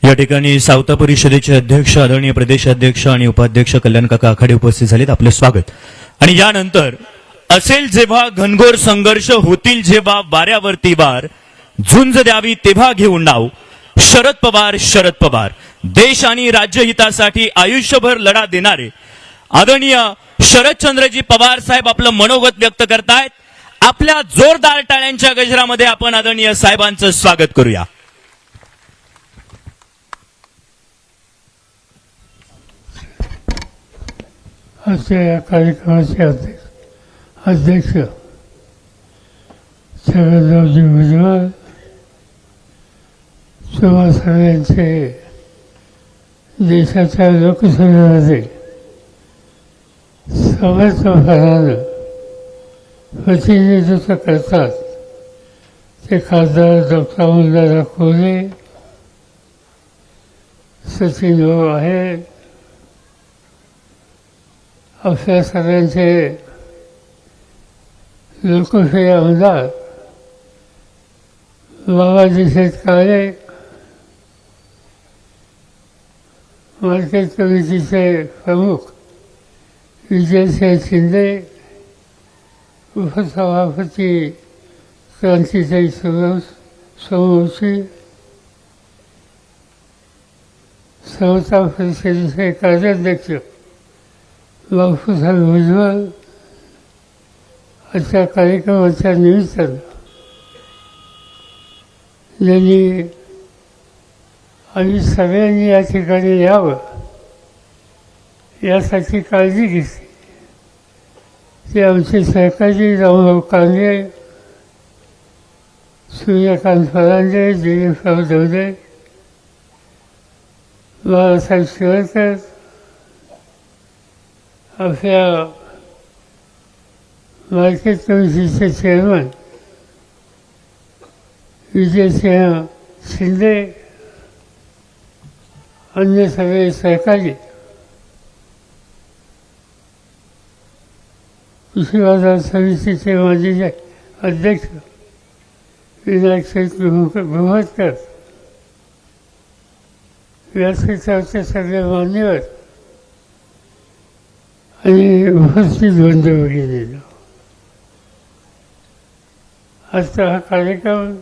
या ठिकाणी सावता परिषदेचे अध्यक्ष आदरणीय प्रदेशाध्यक्ष आणि उपाध्यक्ष कल्याण काका आखाडे उपस्थित झालेत. आपले स्वागत. आणि यानंतर असेल जेव्हा घनघोर संघर्ष, होतील जेव्हा वाऱ्यावरती वार, झुंज द्यावी तेव्हा घेऊन नाव शरद पवार. शरद पवार देश आणि राज्यहितासाठी आयुष्यभर लढा देणारे आदरणीय शरदचंद्रजी पवार साहेब आपलं मनोगत व्यक्त करतायत. आपल्या जोरदार टाळ्यांच्या गजरामध्ये आपण आदरणीय साहेबांचं स्वागत करूया. आजच्या या कार्यक्रमाचे अध्यक्ष शरदरावजी भुजबळ, सुभाष यांचे देशाच्या लोकसभेमध्ये समर्थपणानं प्रतिनिधित्व करतात ते खासदार डॉक्टर अमोलदादा कोल्हे, सचिन भाऊ आहेत. आपल्या सगळ्यांचे लोकशाही आमदार बाबाजी शेतकाळे, मार्केट कमिटीचे प्रमुख विजयसिंह शिंदे, उपसभापती क्रांतीताई सोमवंशी, समता परिषदेचे कार्याध्यक्ष बापूसाहेब भुजबळ, आजच्या कार्यक्रमाच्या निमित्तानं यांनी आम्ही सगळ्यांनी या ठिकाणी यावं यासाठी काळजी घेतली. ते आमचे सहकारी रामभाऊ कांगे, सूर्यकांत फरांदे, दिलीपराव दवदे, बाळासाहेब शिवरकर, आपल्या मार्केट कमिटीचे चेअरमन विजयसिंह शिंदे, अन्य सगळे सहकारी, कृषी बाजार समितीचे माजी अध्यक्ष विनायक शेठ गोहरकर, व्यासपीठावरचे सगळे मान्यवर आणि उपस्थित बंधू भगिनींनो, आजचा हा कार्यक्रम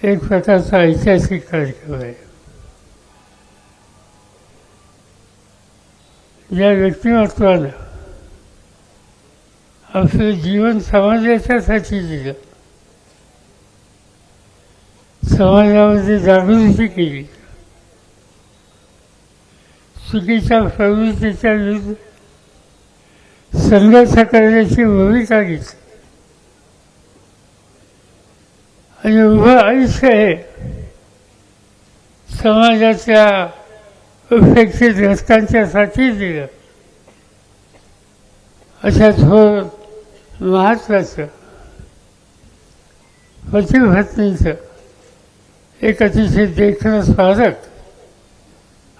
एक प्रकारचा ऐतिहासिक कार्यक्रम आहे. ज्या व्यक्तिमत्वानं आपलं जीवन समाजाच्यासाठी दिलं, समाजामध्ये जागृती केली, चुकीच्या प्रवृत्तीच्या विरुद्ध संघर्ष करण्याची भूमिका घेतली आणि उभं आयुष्य हे समाजाच्या उपेक्षित घटकांच्यासाठी दिलं. अशा थोर महत्त्वाचं पतिपत्नीचं एक अतिशय देखणं स्मारक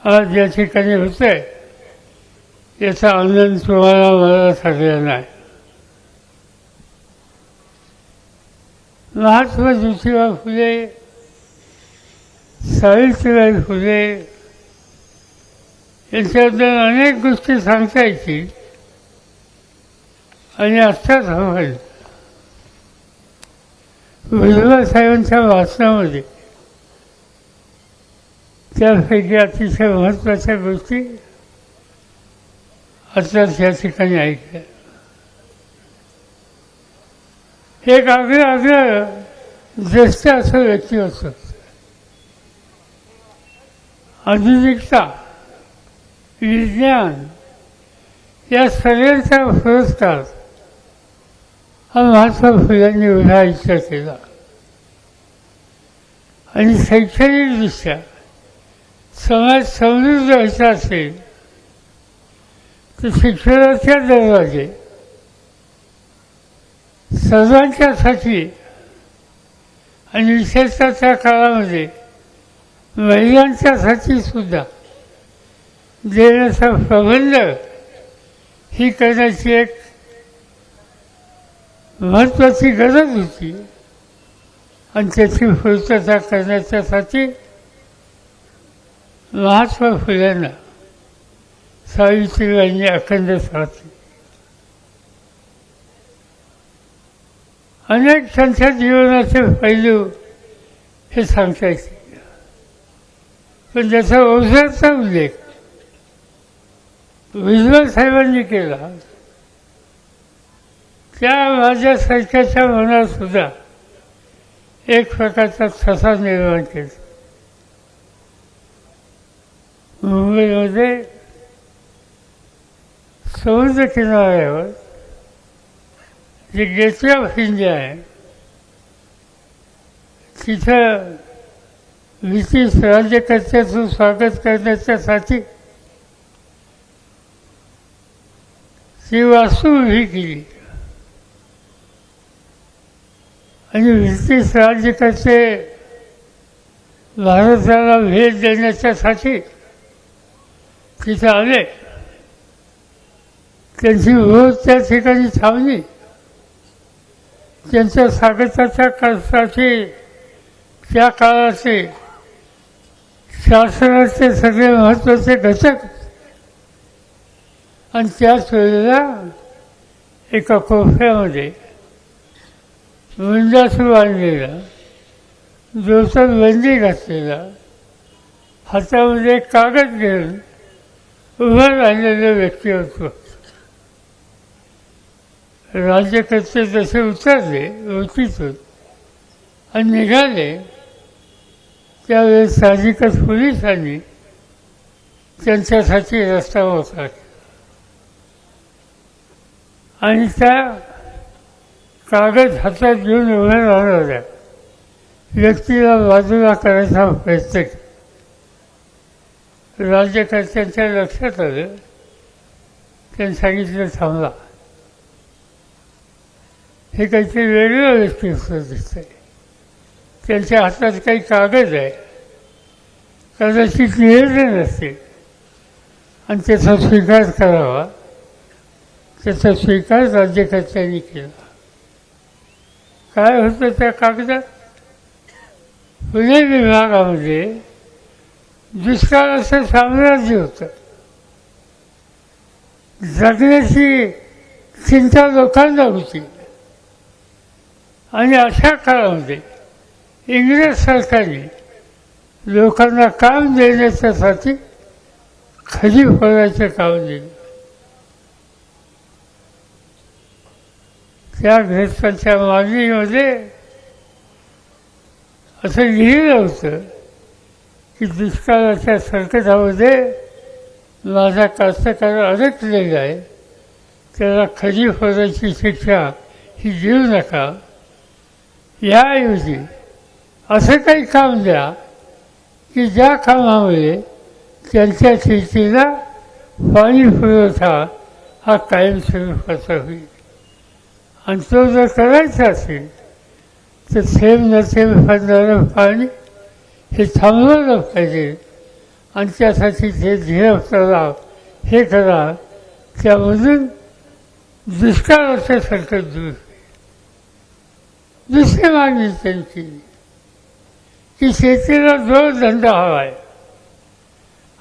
आज या ठिकाणी होतं आहे, याचा आनंद तुम्हाला मला सगळ्यांना आहे. महात्मा ज्योतिबा फुले, सावित्रीबाई फुले यांच्याबद्दल अनेक गोष्टी सांगता येतील आणि असतात हवं. भुजबळ साहेबांच्या भाषणामध्ये त्यापैकी अतिशय महत्त्वाच्या गोष्टी आताच या ठिकाणी ऐकल्या. एक आग्रह ज्येष्ठ असं व्यक्ती असतं. आधुनिकता, विज्ञान या सगळ्यांचा पुरस्कार हा महात्मा फुल्यांनी उभा इच्छा केला आणि शैक्षणिकदृष्ट्या समाज समृद्ध व्हायचा असेल तर शिक्षणाचे दरवाजे सर्वांच्यासाठी आणि विशेषतः त्या काळामध्ये महिलांच्यासाठी सुद्धा देण्याचा प्रबंध ही करण्याची एक महत्त्वाची गरज होती आणि त्याची पूर्तता करण्याच्यासाठी महात्मा फुल्यांना सावित्रीबाईंनी अखंड साथ दिली. अनेक त्यांच्या जीवनाचे पैलू हे सांगता येतील, पण त्याचा ओझरचा उल्लेख भुजबळ साहेबांनी केला. त्या माझ्यासारख्याच्या मनात सुद्धा एक प्रकारचा ठसा निर्माण केला. मुंबईमध्ये समुद्र किनाऱ्यावर जे गेटवे ऑफ इंडिया आहे तिथं ब्रिटिश राज्यकर्त्याचं स्वागत करण्याच्यासाठी ती वास्तू उभी केली आणि ब्रिटिश राज्यकर्ते भारताला भेट देण्याच्यासाठी तिथे आले. त्यांची रोज त्या ठिकाणी थांबली. त्यांच्या स्वागताच्या साठी त्या काळाचे शासनाचे सगळे महत्त्वाचे घटक आणि त्याच वेळेला एका कोपऱ्यामध्ये मुंजासू आणलेला, जोतर बंदी घातलेला, हातामध्ये कागद घेऊन उभं राहिलेलं व्यक्तिमत्व. राज्यकर्ते जसे उतरले ओळखीतून आणि निघाले त्यावेळेस साहजिकच पोलिसांनी त्यांच्यासाठी रस्ता मोकळा केला आणि त्या कागद हातात घेऊन उभ्या राहणाऱ्या व्यक्तीला बाजूला करायचा प्रयत्न केला. राज्यकर्त्यांच्या लक्षात आलं. त्यांनी सांगितलं थांबला, हे काहीतरी वेगळं व्यक्तिमत्व दिसत आहे. त्यांच्या हातात काही कागद आहे, कदाचित निवेदन असते आणि त्याचा स्वीकार करावा. त्याचा स्वीकार राज्यकर्त्यांनी केला. काय होतं त्या कागदात? पुणे विभागामध्ये दुष्काळाचं साम्राज्य होतं. जगण्याची चिंता लोकांना होती आणि अशा काळामध्ये इंग्रज सरकारने लोकांना काम देण्याच्यासाठी खरी फळाचं काम दिलं. त्या ग्रस्तांच्या मागणीमध्ये असं लिहिलं होतं की दुष्काळाच्या संकटामध्ये माझा कास्तकार अडकलेला आहे, त्याला खरी फळाची शिक्षा ही देऊ नका. याऐवजी असं काही काम द्या की ज्या कामामुळे त्यांच्या शेतीला पाणी पुरवठा हा कायमस्वरूपाचा होईल. आणि तो जर करायचा असेल तर थेंब न थेंब पडणारं पाणी हे थांबवलं पाहिजे आणि त्यासाठी ते धीर तलाव हे करा. त्यामधून दुष्काळाचं संकट दूर होईल. दुसरी मागणी त्यांची की शेतीला जोडधंदा हवा आहे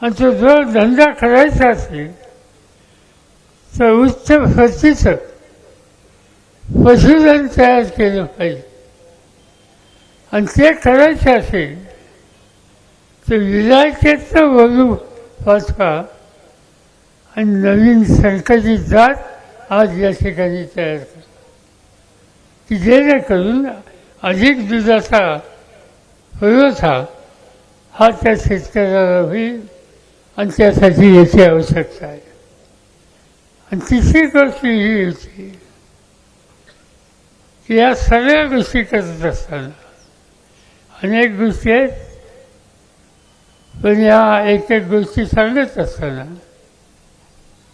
आणि तो जोडधंदा करायचा असेल तर उच्च प्रतीचं पशुधन तयार केलं पाहिजे. आणि ते करायचं असेल तर विलायतेचं वलू वाचवा आणि नवीन संकरित जात आज या ठिकाणी तयार करा की जेणेकरून अधिक दुधाचा पुरवठा हा त्या शेतकऱ्याला होईल आणि त्यासाठी याची आवश्यकता आहे. आणि तिसरी गोष्ट ही होती की या सगळ्या गोष्टी करत असताना अनेक गोष्टी आहेत, पण या एक एक गोष्टी सांगत असताना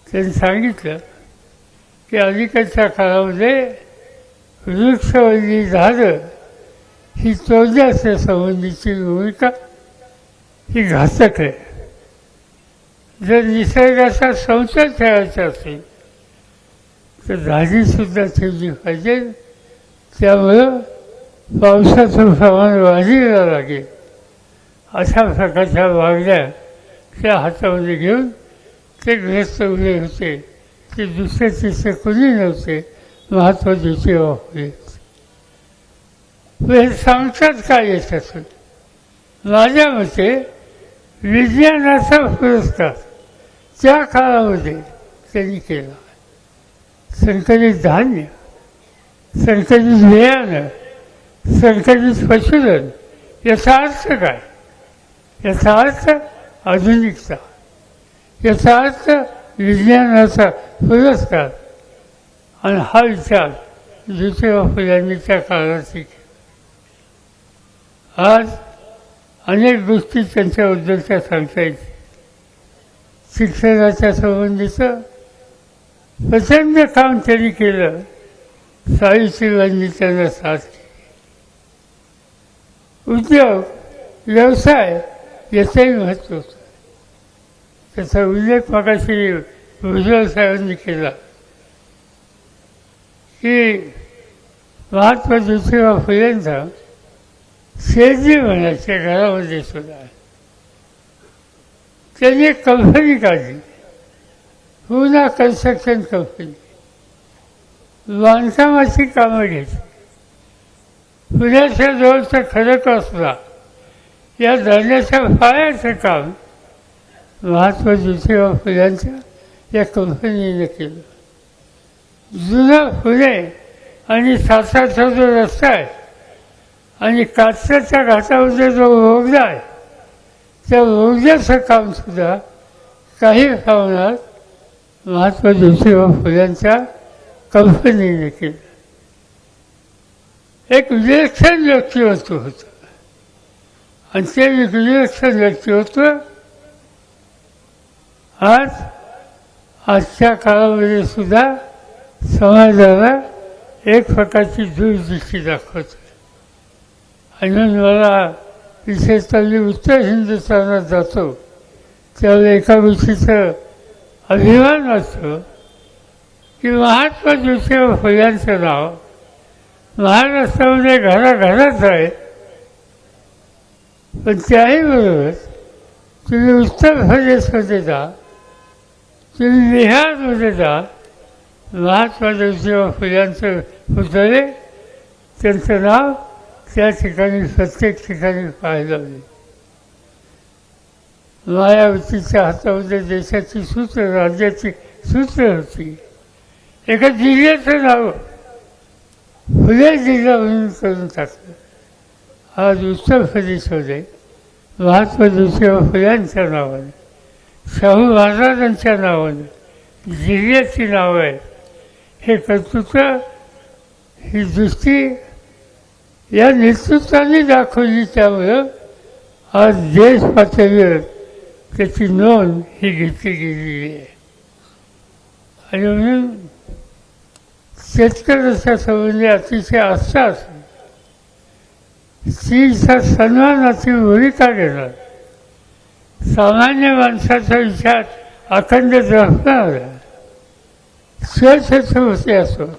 त्यांनी सांगितलं की अलीकडच्या काळामध्ये वृक्षवल्ली झाडं ही तोडण्याच्या संबंधीची भूमिका ही घातक आहे. जर निसर्गाचा समतोल ठेवायचा असेल तर झाडीसुद्धा ठेवली पाहिजे. त्यामुळं पावसाचं प्रमाण वाढीला लागेल अशा प्रकारच्या मागण्या त्या हातामध्ये घेऊन ते ग्रस्त उभे होते. ते दुसरे तिसरे कोणी नव्हते, महात्मा ज्योतिबा फुले. हे सांगतात काय याच्यातून? माझ्या मते विज्ञानाचा पुरस्कार त्या काळामध्ये त्यांनी केला. संकलित धान्य, संकलित बियाणं, संकलित पशुधन, याचा अर्थ काय? याचा अर्थ आधुनिकता, याचा अर्थ विज्ञानाचा पुरस्कार. आणि हा विचार ज्योतिबा फुल्यांनी त्या काळात केला. आज अनेक गोष्टी त्यांच्याबद्दलच्या सांगता येतील. शिक्षणाच्या संबंधीचं प्रचंड काम त्यांनी केलं. सावित्रीबाईंनी त्यांना साथ केली. उद्योग, व्यवसाय याचंही महत्त्व होतं. त्याचा उल्लेख मगाशी भुजबळ साहेबांनी केला की महात्मा ज्योतिबा फुलेंचा शेजी म्हणायचे घरामध्ये सुद्धा. त्यांनी एक कंपनी काढली, पुन्हा कन्स्ट्रक्शन कंपनी, बांधकामाची कामं घ्यायची. पुण्याच्या जवळचा खडकवासला या धरणाच्या पायाचं काम महात्मा ज्योतिबा फुल्यांच्या या कंपनीने केलं. जुना पुणे आणि सातारचा जो रस्ता आहे आणि कात्रजच्या घाटामध्ये जो बोगदा आहे, त्या बोगद्याचं कामसुद्धा काही प्रमाणात महात्मा ज्योतिबा फुल्यांच्या कंपनीने केलं. एक विलक्षण व्यक्तिमत्व होतं. आणि ते विलक्षण व्यक्तिमत्व आजच्या काळामध्ये सुद्धा समाजाला एक प्रकारची दूरदृष्टी दाखवतं. आणि म्हणून मला विशेषतः मी उत्तर हिंदुस्थानात जातो त्यावेळेला एका गोष्टीचं अभिमान वाटतो की महात्मा ज्योतिबा फुल्यांचं नाव महाराष्ट्रामध्ये घराघरात आहे. पण त्याही बरोबर तुम्ही उत्तर प्रदेशमध्ये जा, तुम्ही बिहारमध्ये जा, महात्मा ज्योतिबा फुल्यांचं पुतळे, त्यांचं नाव त्या ठिकाणी प्रत्येक ठिकाणी पाहायला मिळेल. मायावतीच्या हातामध्ये देशाची सूत्र, राज्याची सूत्र होती. एका जिल्ह्याचं नाव फुले जिल्हा म्हणून करून टाकलं. आज उत्तर प्रदेशमध्ये महात्मा ज्योतिबा फुल्यांच्या नावाने, शाहू महाराजांच्या नावाने जिल्ह्याची नावं आहेत. हे कर्तृत्व, ही दृष्टी या नेतृत्वाने दाखवली. त्यामुळं आज देश पातळीवर त्याची नोंद ही घेतली गेलेली आहे. आणि म्हणून शेतकऱ्याच्या संबंधी अतिशय आस्था असून स्त्रीचा सन्मानाची भूमिका घेणार, सामान्य माणसाचा विचार अखंड जपणारा, स्वच्छतेवरती असोत,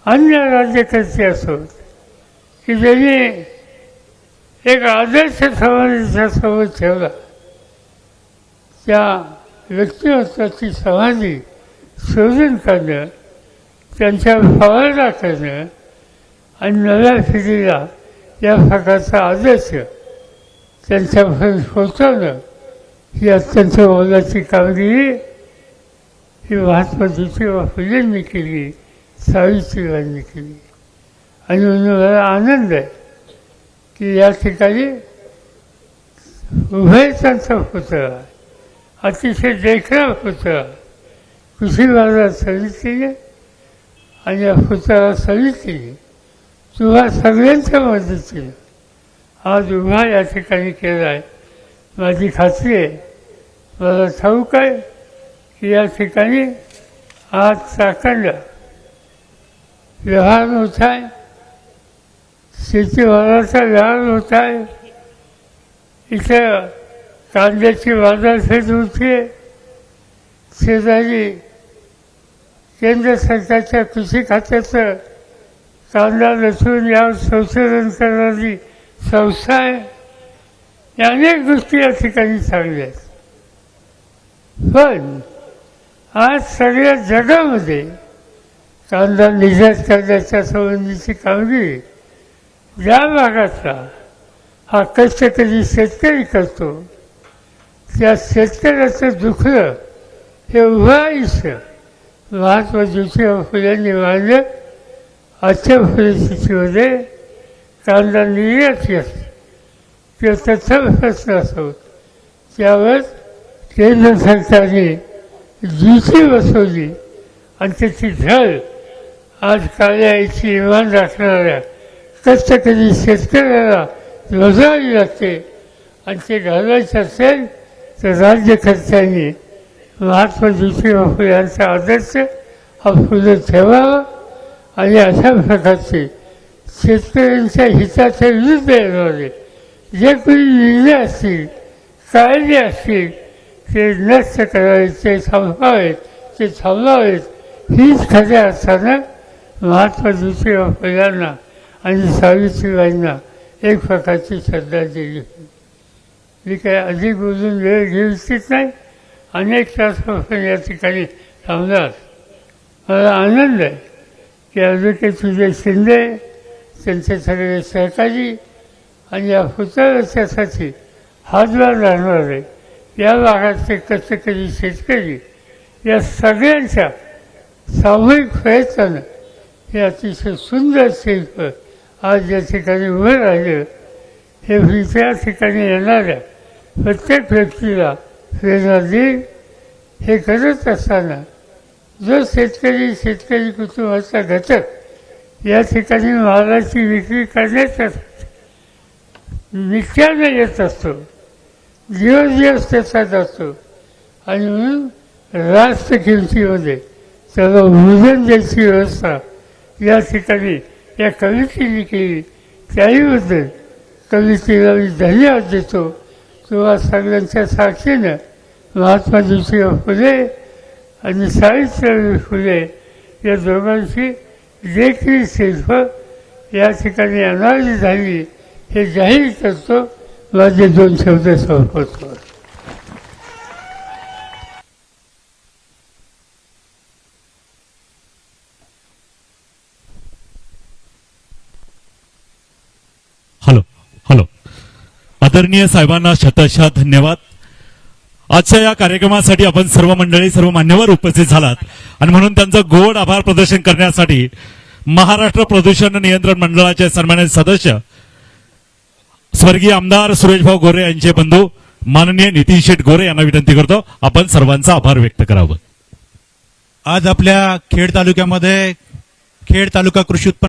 अन्य राज्यकर्ते असोत, की ज्यांनी एक आदर्श समाजाच्या समोर ठेवला, त्या व्यक्तिमत्वाची समाधी शोधून काढणं, त्यांच्या फवारणी करणं आणि नव्या पिढीला या प्रकारचा आदर्श त्यांच्यापर्यंत पोचवणं ही अत्यंत मोलाची कामगिरी ही महात्मा ज्योतिबा फुलेंनी केली, सावित्रीबाईंनी केली. आणि म्हणून मला आनंद आहे की या ठिकाणी उभयतांचा पुतळा, अतिशय देखणा पुतळा कृषी बाजार समितीने आणि या पुतळा समितीने तुम्हा सगळ्यांच्या मदतीने आज उभा या ठिकाणी केला आहे. माझी खात्री आहे, मला ठाऊक आहे की या ठिकाणी आज चाकणला व्यवहार होत आहे, शेतीमालाचा व्यवहार होत आहे, इथं कांद्याची बाजारपेठ होती आहे. शेजारी केंद्र सरकारच्या कृषी खात्याचं कांदा लसूण यावर संशोधन करणारी संस्था आहे. या अनेक गोष्टी या ठिकाणी चांगल्या आहेत. पण आज सगळ्या जगामध्ये कांदा निर्यात करण्याच्या संबंधीची कामगिरी ज्या भागातला हा कष्टकरी शेतकरी करतो त्या शेतकऱ्याचं दुखणं हे उभं आयुष्य महात्मा ज्योतिराव फुल्यांनी मांडलं. आजच्या परिस्थितीमध्ये कांदा निर्यात किंवा त्याचा प्रश्न असो त्यावर केंद्र सरकारने जीची बसवली आणि त्याची ढळ आज काळ्या आईची इमान राखणाऱ्या कष्टकरी शेतकऱ्याला रोजावी लागते. आणि ते घालवायचं असेल तर राज्यकर्त्यांनी महात्मा ज्योतिराव फुले यांचा आदर्श हा पुढे ठेवावा आणि अशा प्रकारचे शेतकऱ्यांच्या हिताच्या विरुद्ध येणारे जे कोणी निर्णय असतील कायदे असतील ते नष्ट करायचे ते थांबवावेत हीच खऱ्या अर्थानं महात्मा ज्योतिराव फुल्यांना आणि सावित्रीबाईंना एक प्रकारची श्रद्धांजली. मी काय अधिक बोलून वेळ घेऊ इच्छित नाही. अनेक तासापासून या ठिकाणी थांबणार. मला आनंद आहे की ॲडव्होकेट विजय शिंदे त्यांचे सगळे सहकारी आणि या पुतळ्याच्यासाठी हातभार लागणारे या भागातले कष्टकरी शेतकरी या सगळ्यांच्या सामूहिक प्रयत्नानं हे अतिशय सुंदर शिल्प आज या ठिकाणी उभं राहिलं. हे त्या ठिकाणी येणाऱ्या प्रत्येक व्यक्तीला प्रेरणा देईल. हे करत असताना जो शेतकरी कुटुंबाचा घटक या ठिकाणी मालाची विक्री करण्यासाठी नित्यानं येत असतो, दिवस त्याचा जातो आणि म्हणून रास्त किमतीमध्ये त्याला भोजन द्यायची व्यवस्था या ठिकाणी या कमिटीने केली. त्याहीबद्दल कमिटीला मी धन्यवाद देतो. किंवा सगळ्यांच्या साक्षीनं महात्मा ज्योतिराव फुले आणि सावित्रीबाई फुले या दोघांची देखील शिल्प या ठिकाणी अनावली झाली हे जाहीर करतो. माझे 2 शब्द संपवतो. हॅलो. आदरणीय साहेबांना शतशः धन्यवाद. आजच्या या कार्यक्रमासाठी आपण सर्व मंडळी सर्व मान्यवर उपस्थित झालात आणि म्हणून त्यांचं गोड आभार प्रदर्शन करण्यासाठी महाराष्ट्र प्रदूषण नियंत्रण मंडळाचे सन्मानित सदस्य स्वर्गीय आमदार सुरेशभाऊ गोरे यांचे बंधू माननीय नितीन शेठ गोरे यांना विनंती करतो आपण सर्वांचा आभार व्यक्त करावं. आज आपल्या खेड तालुक्यामध्ये खेड तालुका कृषी उत्पन्न